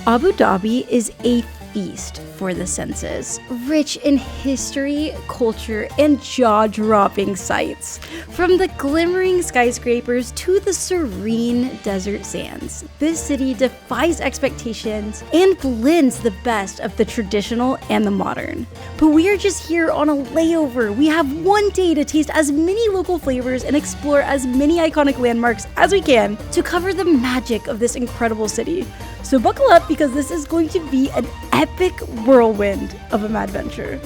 Abu Dhabi is a feast for the senses, rich in history, culture, and jaw-dropping sights. From the glimmering skyscrapers to the serene desert sands, this city defies expectations and blends the best of the traditional and the modern. But we are just here on a layover. We have one day to taste as many local flavors and explore as many iconic landmarks as we can to cover the magic of this incredible city. So buckle up, because this is going to be an epic whirlwind of an adventure.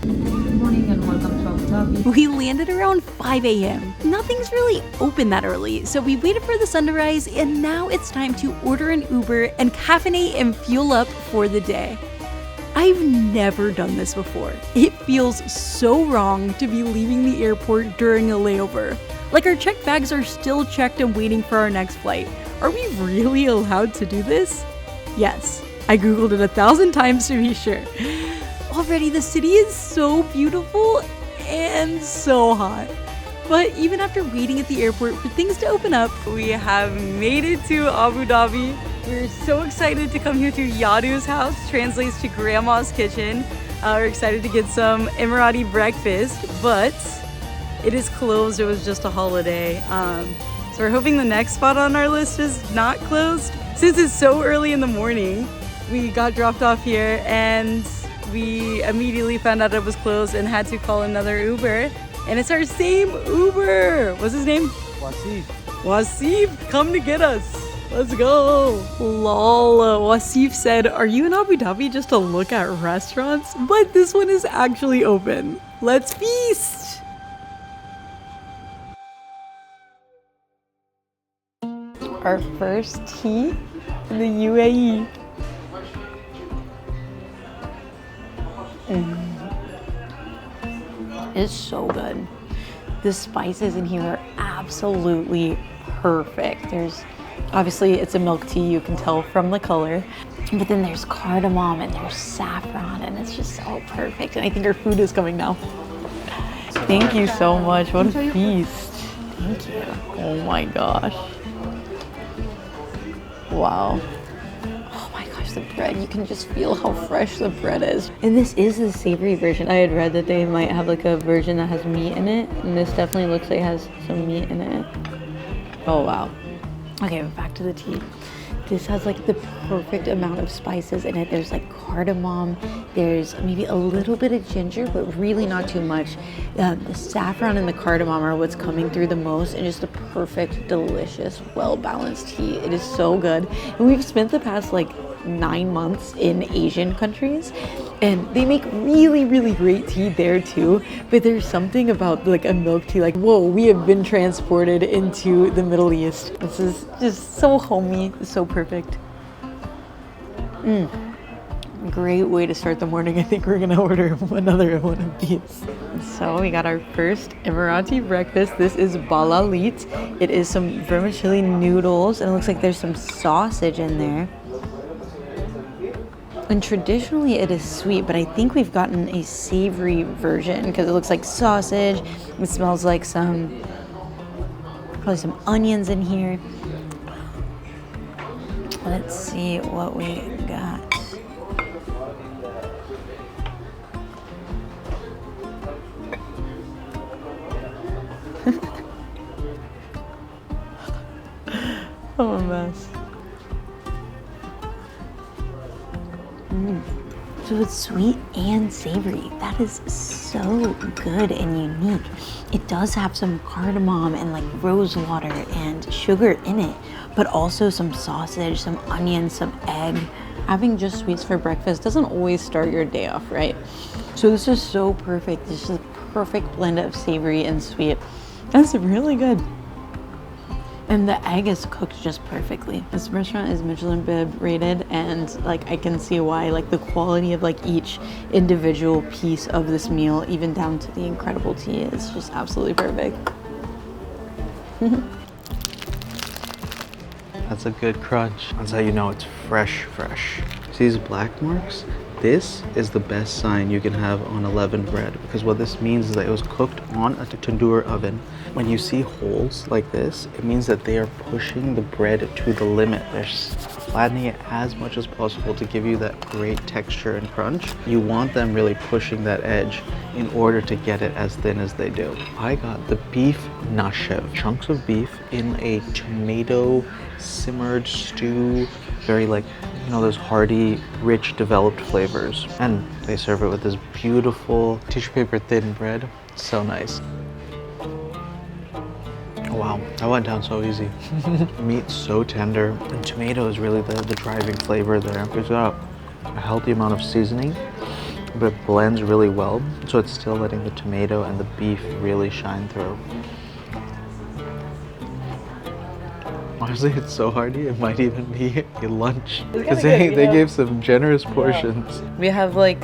Good morning and welcome to Abu Dhabi. We landed around 5 a.m. Nothing's really open that early, so we waited for the sun to rise, and now it's time to order an Uber and caffeinate and fuel up for the day. I've never done this before. It feels so wrong to be leaving the airport during a layover. Like our checked bags are still checked and waiting for our next flight. Are we really allowed to do this? Yes, I googled it 1,000 times to be sure. Already the city is so beautiful and so hot. But even after waiting at the airport for things to open up, we have made it to Abu Dhabi. We're so excited to come here to Yadu's house, translates to Grandma's kitchen. We're excited to get some Emirati breakfast, but it is closed. It was just a holiday. So we're hoping the next spot on our list is not closed. Since it's so early in the morning, we got dropped off here and we immediately found out it was closed and had to call another Uber. And it's our same Uber. What's his name? Wasif, come to get us. Let's go. Lol, Wasif said, "Are you in Abu Dhabi just to look at restaurants?" But this one is actually open. Let's feast. Our first tea in the UAE. It's so good. The spices in here are absolutely perfect. Obviously it's a milk tea, you can tell from the color, but then there's cardamom and there's saffron, and it's just so perfect. And I think our food is coming now. Thank you so much. What a feast. Thank you. Oh my gosh. Wow. Oh my gosh, the bread, you can just feel how fresh the bread is. And this is the savory version. I had read that they might have like a version that has meat in it, and this definitely looks like it has some meat in it. Oh wow. Okay, back to the tea. This has like the perfect amount of spices in it. There's like cardamom, there's maybe a little bit of ginger, but really not too much. The saffron and the cardamom are what's coming through the most, and just the perfect, delicious, well-balanced tea. It is so good. And we've spent the past like 9 months in Asian countries, and they make really, really great tea there too. But there's something about like a milk tea, like, whoa, we have been transported into the Middle East. This is just so homey, so perfect. Great way to start the morning. I think we're gonna order another one of these. So we got our first Emirati breakfast. This is balaleet. It is some vermicelli noodles, and it looks like there's some sausage in there. And traditionally it is sweet, but I think we've gotten a savory version because it looks like sausage. It smells like probably some onions in here. Let's see what we got. I'm a mess. So it's sweet and savory. That is so good and unique. It does have some cardamom and like rose water and sugar in it, but also some sausage, some onions, some egg. Having just sweets for breakfast doesn't always start your day off right. So this is so perfect. This is a perfect blend of savory and sweet. That's really good. And the egg is cooked just perfectly. This restaurant is Michelin Bib rated, and like I can see why. Like the quality of like each individual piece of this meal, even down to the incredible tea, is just absolutely perfect. That's a good crunch. That's how you know it's fresh. See these black marks? This is the best sign you can have on a leavened bread, because what this means is that it was cooked on a tandoor oven. When you see holes like this, it means that they are pushing the bread to the limit. They're flattening it as much as possible to give you that great texture and crunch. You want them really pushing that edge in order to get it as thin as they do. I got the beef nashev, chunks of beef in a tomato simmered stew, very like, you know, those hearty, rich, developed flavors. And they serve it with this beautiful tissue paper thin bread. So nice. Wow, that went down so easy. Meat's so tender, and tomato is really the driving flavor there. It's got a healthy amount of seasoning, but it blends really well, so it's still letting the tomato and the beef really shine through. Honestly, it's so hearty, it might even be a lunch. Because they gave some generous portions. We have like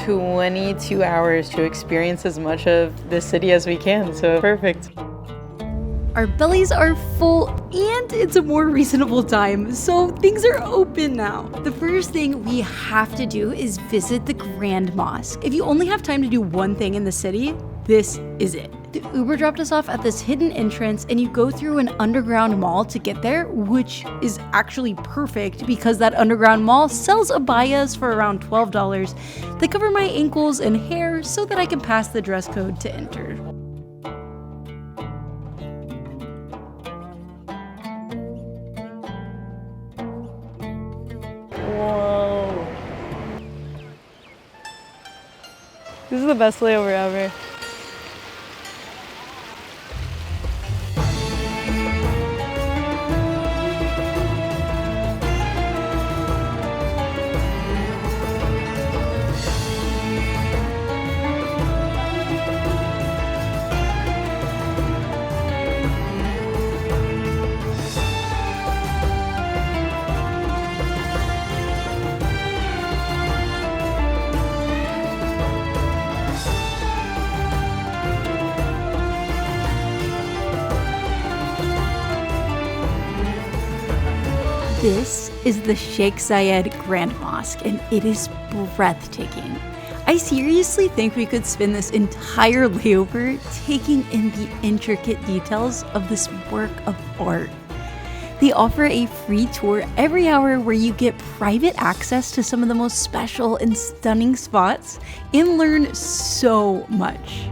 22 hours to experience as much of the city as we can, so perfect. Our bellies are full and it's a more reasonable time, so things are open now. The first thing we have to do is visit the Grand Mosque. If you only have time to do one thing in the city, this is it. The Uber dropped us off at this hidden entrance and you go through an underground mall to get there, which is actually perfect because that underground mall sells abayas for around $12. They cover my ankles and hair so that I can pass the dress code to enter. Whoa. This is the best layover ever. This is the Sheikh Zayed Grand Mosque, and it is breathtaking. I seriously think we could spend this entire layover taking in the intricate details of this work of art. They offer a free tour every hour where you get private access to some of the most special and stunning spots and learn so much.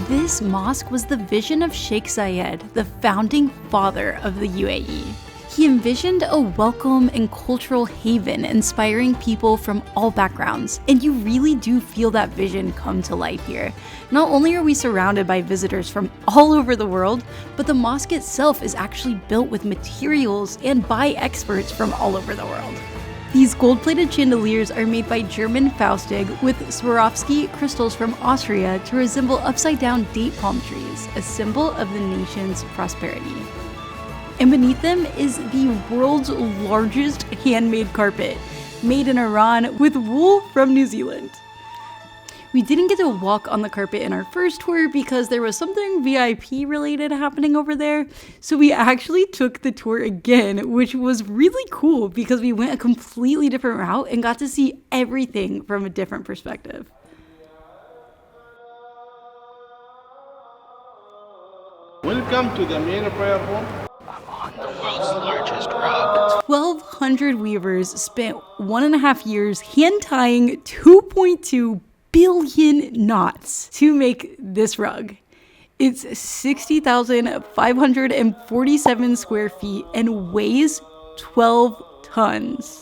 This mosque was the vision of Sheikh Zayed, the founding father of the UAE. He envisioned a welcome and cultural haven inspiring people from all backgrounds, and you really do feel that vision come to life here. Not only are we surrounded by visitors from all over the world, but the mosque itself is actually built with materials and by experts from all over the world. These gold-plated chandeliers are made by German Faustig with Swarovski crystals from Austria to resemble upside-down date palm trees, a symbol of the nation's prosperity. And beneath them is the world's largest handmade carpet, made in Iran with wool from New Zealand. We didn't get to walk on the carpet in our first tour because there was something VIP related happening over there. So we actually took the tour again, which was really cool because we went a completely different route and got to see everything from a different perspective. Welcome to the main prayer hall. I'm on the world's largest rug. 1,200 weavers spent 1.5 years hand tying 2.2 billion knots to make this rug. It's 60,547 square feet and weighs 12 tons.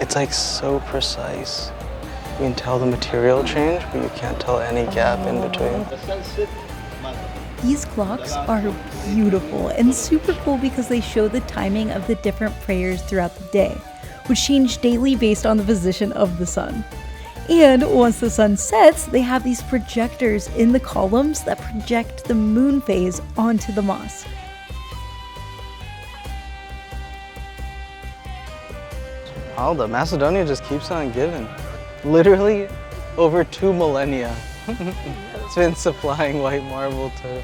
It's like so precise. You can tell the material change, but you can't tell any gap in between. These clocks are beautiful and super cool because they show the timing of the different prayers throughout the day, which change daily based on the position of the sun. And once the sun sets, they have these projectors in the columns that project the moon phase onto the mosque. Alda, Macedonia just keeps on giving. Literally over 2 millennia. It's been supplying white marble to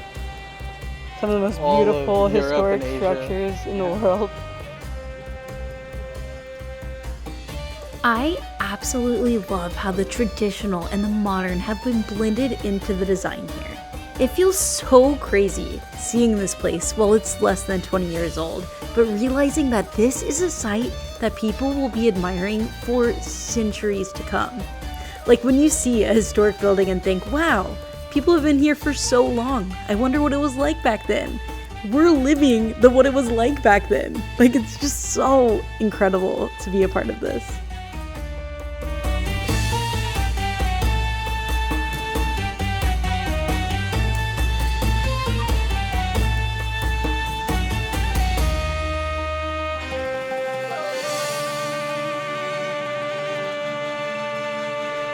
Some of the most all of beautiful Europe historic and Asia. structures in the world. I absolutely love how the traditional and the modern have been blended into the design here. It feels so crazy seeing this place while it's less than 20 years old, but realizing that this is a site that people will be admiring for centuries to come. Like when you see a historic building and think, wow, people have been here for so long. I wonder what it was like back then. We're living what it was like back then. Like, it's just so incredible to be a part of this.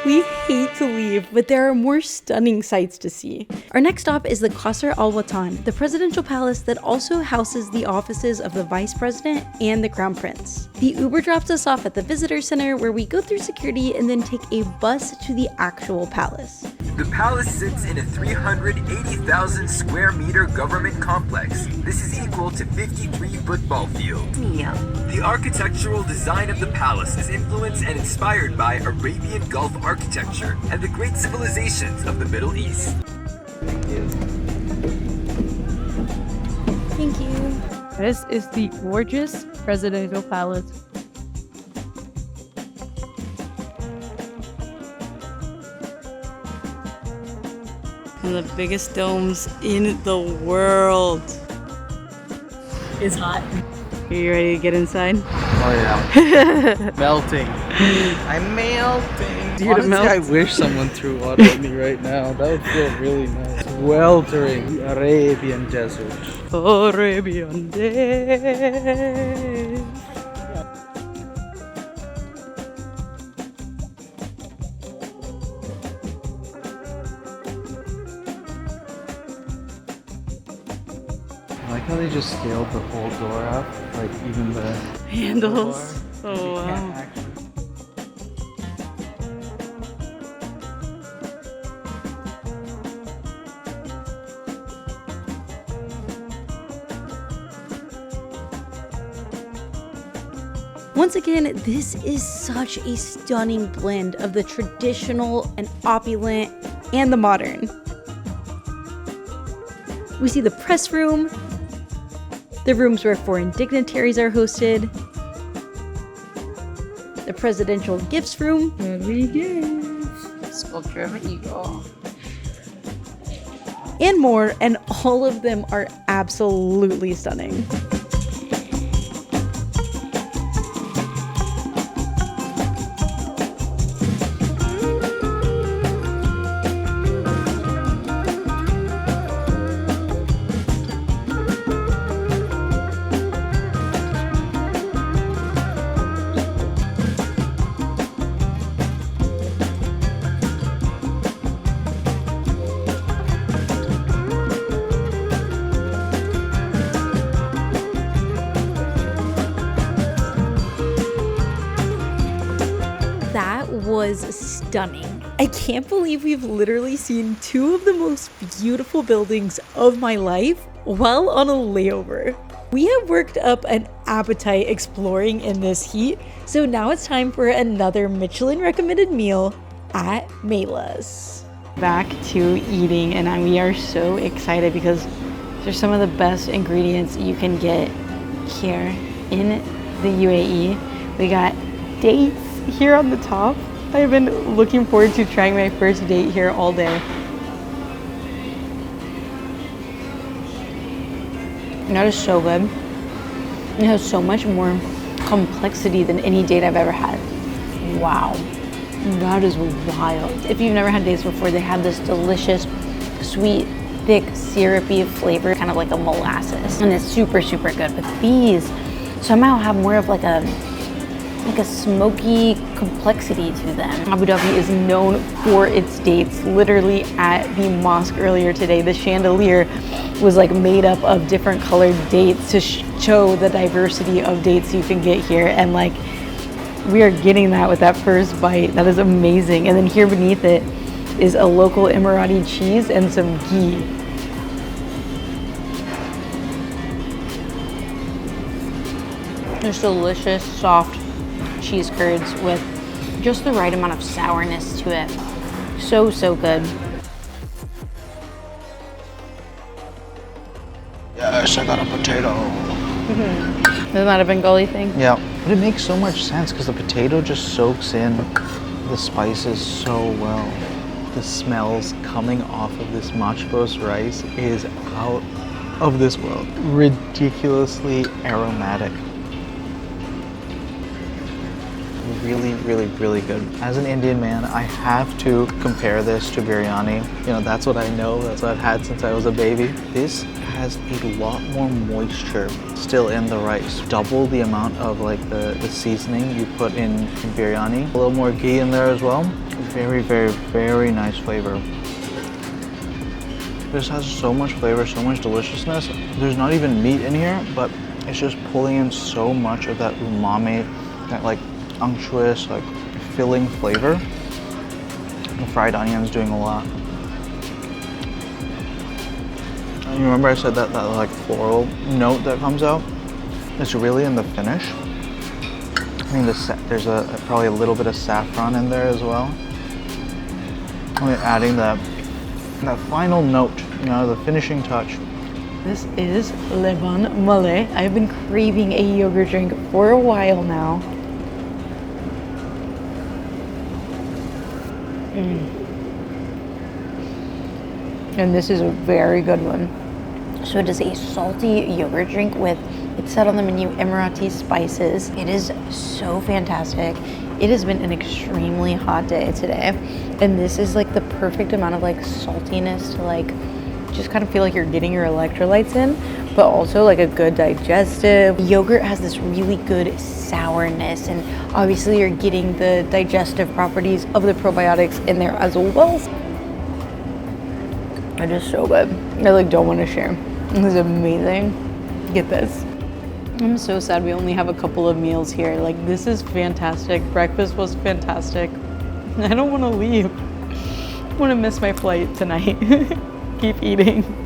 We hate to leave, but there are more stunning sights to see. Our next stop is the Qasr al Watan, the presidential palace that also houses the offices of the vice president and the crown prince. The Uber drops us off at the visitor center where we go through security and then take a bus to the actual palace. The palace sits in a 380,000 square meter government complex. This is equal to 53 football fields. The architectural design of the palace is influenced and inspired by Arabian Gulf architecture and the great civilizations of the Middle East. Thank you. This is the gorgeous presidential palace. One of the biggest domes in the world. It's hot. Are you ready to get inside? Oh yeah. Melting. I'm melting. You're gonna Honestly, melt? I wish someone threw water at me right now. That would feel really nice. Weltering the Arabian desert. Arabian days. I like how they just scaled the whole door up, like even the Handles. door. Oh You wow. can't actually. Once again, this is such a stunning blend of the traditional and opulent and the modern. We see the press room, the rooms where foreign dignitaries are hosted, the presidential gifts room, Sculpture of an eagle. and more, and all of them are absolutely stunning. That was stunning. I can't believe we've literally seen two of the most beautiful buildings of my life while on a layover. We have worked up an appetite exploring in this heat, so now it's time for another Michelin recommended meal at Mela's. Back to eating, and we are so excited because there's some of the best ingredients you can get here in the UAE. We got dates here on the top. I've been looking forward to trying my first date here all day. That is so good. It has so much more complexity than any date I've ever had. Wow, that is wild. If you've never had dates before, they have this delicious, sweet, thick, syrupy flavor, kind of like a molasses. And it's super, super good. But these somehow have more of like a like a smoky complexity to them. Abu Dhabi is known for its dates. Literally at the mosque earlier today, the chandelier was like made up of different colored dates to show the diversity of dates you can get here. And like, we are getting that with that first bite. That is amazing. And then here beneath it is a local Emirati cheese and some ghee. There's delicious, soft cheese curds with just the right amount of sourness to it. So, so good. Yes, I got a potato. Isn't that a Bengali thing? Yeah, but it makes so much sense because the potato just soaks in the spices so well. The smells coming off of this machbos rice is out of this world. Ridiculously aromatic. Really, really, really good. As an Indian man, I have to compare this to biryani. You know, that's what I know. That's what I've had since I was a baby. This has a lot more moisture still in the rice. Double the amount of like the seasoning you put in biryani. A little more ghee in there as well. Very, very, very nice flavor. This has so much flavor, so much deliciousness. There's not even meat in here, but it's just pulling in so much of that umami, that like unctuous, like filling flavor. The fried onion's doing a lot. And you remember I said that like floral note that comes out? It's really in the finish. I think there's probably a little bit of saffron in there as well. Only adding that final note, you know, the finishing touch. This is Leban Malay. I've been craving a yogurt drink for a while now. And this is a very good one. So it is a salty yogurt drink with, it said on the menu, Emirati spices. It is so fantastic. It has been an extremely hot day today. And this is like the perfect amount of like saltiness to like just kind of feel like you're getting your electrolytes in, but also like a good digestive. Yogurt has this really good sourness, and obviously you're getting the digestive properties of the probiotics in there as well. It is so good. I like don't want to share. It is amazing. Get this. I'm so sad we only have a couple of meals here. Like, this is fantastic. Breakfast was fantastic. I don't want to leave. I want to miss my flight tonight. Keep eating.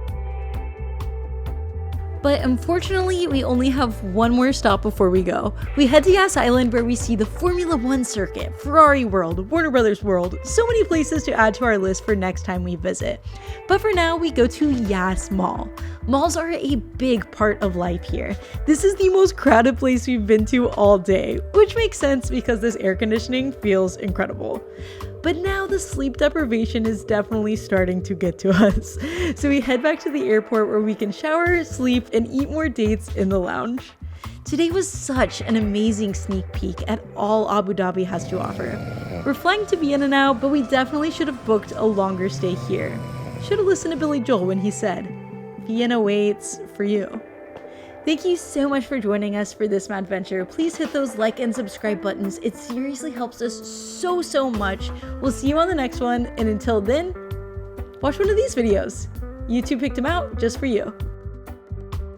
But unfortunately, we only have one more stop before we go. We head to Yas Island where we see the Formula One circuit, Ferrari World, Warner Brothers World, so many places to add to our list for next time we visit. But for now, we go to Yas Mall. Malls are a big part of life here. This is the most crowded place we've been to all day, which makes sense because this air conditioning feels incredible. But now the sleep deprivation is definitely starting to get to us. So we head back to the airport where we can shower, sleep, and eat more dates in the lounge. Today was such an amazing sneak peek at all Abu Dhabi has to offer. We're flying to Vienna now, but we definitely should have booked a longer stay here. Should have listened to Billy Joel when he said, "Vienna waits for you." Thank you so much for joining us for this mad adventure. Please hit those like and subscribe buttons. It seriously helps us so much. We'll see you on the next one, and until then, watch one of these videos. YouTube picked them out just for you.